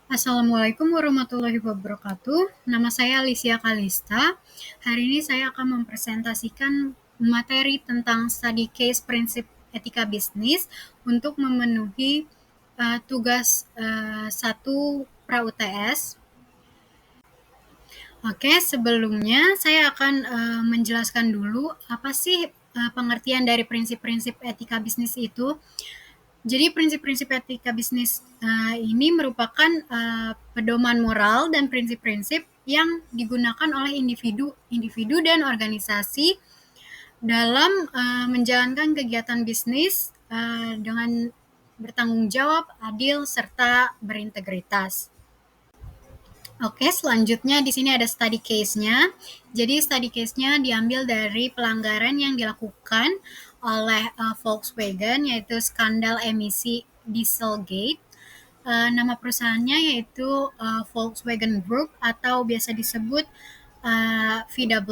Assalamualaikum warahmatullahi wabarakatuh. Nama saya Alicia Kalista. Hari ini saya akan mempresentasikan materi tentang study case prinsip etika bisnis untuk memenuhi tugas 1 pra UTS. Oke, sebelumnya saya akan menjelaskan dulu apa sih pengertian dari prinsip-prinsip etika bisnis itu. Jadi prinsip-prinsip etika bisnis ini merupakan pedoman moral dan prinsip-prinsip yang digunakan oleh individu dan organisasi dalam menjalankan kegiatan bisnis dengan bertanggung jawab, adil, serta berintegritas. Oke, selanjutnya di sini ada study case-nya. Jadi study case-nya diambil dari pelanggaran yang dilakukan oleh Volkswagen, yaitu skandal emisi Dieselgate. Nama perusahaannya yaitu Volkswagen Group atau biasa disebut VW.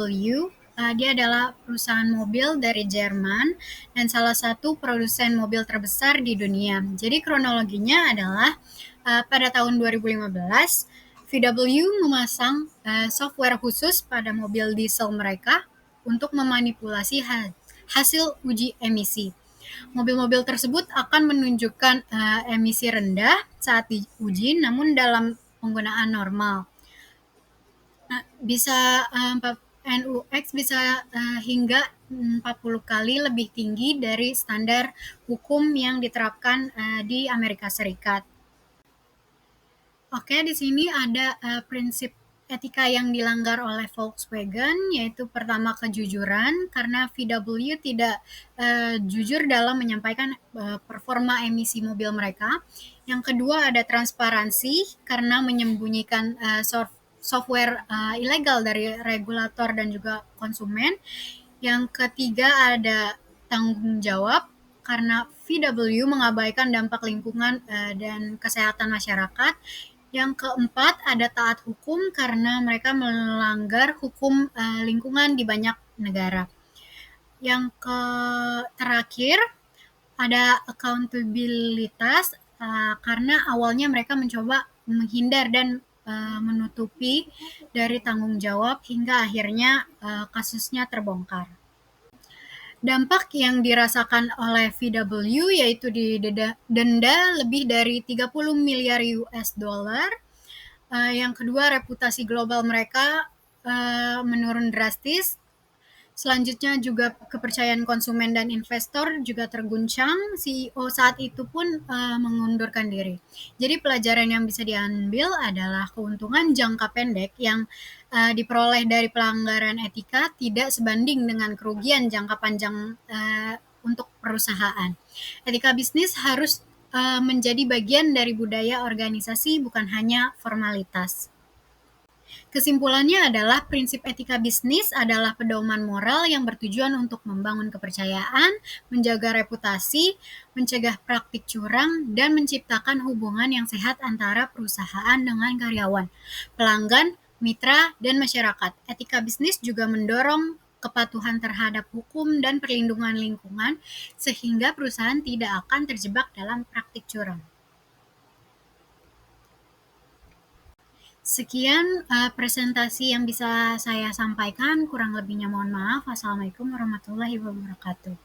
Dia adalah perusahaan mobil dari Jerman dan salah satu produsen mobil terbesar di dunia. Jadi kronologinya adalah pada tahun 2015 VW memasang software khusus pada mobil diesel mereka untuk memanipulasi hasil uji emisi. Mobil-mobil tersebut akan menunjukkan emisi rendah saat diuji, namun dalam penggunaan normal. NOx bisa hingga 40 kali lebih tinggi dari standar hukum yang diterapkan di Amerika Serikat. Oke, di sini ada prinsip etika yang dilanggar oleh Volkswagen, yaitu pertama kejujuran, karena VW tidak jujur dalam menyampaikan performa emisi mobil mereka. Yang kedua ada transparansi, karena menyembunyikan software ilegal dari regulator dan juga konsumen. Yang ketiga ada tanggung jawab, karena VW mengabaikan dampak lingkungan dan kesehatan masyarakat. Yang keempat ada taat hukum, karena mereka melanggar hukum lingkungan di banyak negara. Yang terakhir ada accountabilitas, karena awalnya mereka mencoba menghindar dan menutupi dari tanggung jawab hingga akhirnya kasusnya terbongkar. Dampak yang dirasakan oleh VW yaitu didenda lebih dari 30 miliar US dollar. Yang kedua, reputasi global mereka menurun drastis. Selanjutnya juga kepercayaan konsumen dan investor juga terguncang. CEO saat itu pun mengundurkan diri. Jadi pelajaran yang bisa diambil adalah keuntungan jangka pendek yang diperoleh dari pelanggaran etika tidak sebanding dengan kerugian jangka panjang untuk perusahaan. Etika bisnis harus menjadi bagian dari budaya organisasi, bukan hanya formalitas. Kesimpulannya adalah prinsip etika bisnis adalah pedoman moral yang bertujuan untuk membangun kepercayaan, menjaga reputasi, mencegah praktik curang, dan menciptakan hubungan yang sehat antara perusahaan dengan karyawan, pelanggan, mitra, dan masyarakat. Etika bisnis juga mendorong kepatuhan terhadap hukum dan perlindungan lingkungan, sehingga perusahaan tidak akan terjebak dalam praktik curang. Sekian presentasi yang bisa saya sampaikan, kurang lebihnya mohon maaf. Wassalamualaikum warahmatullahi wabarakatuh.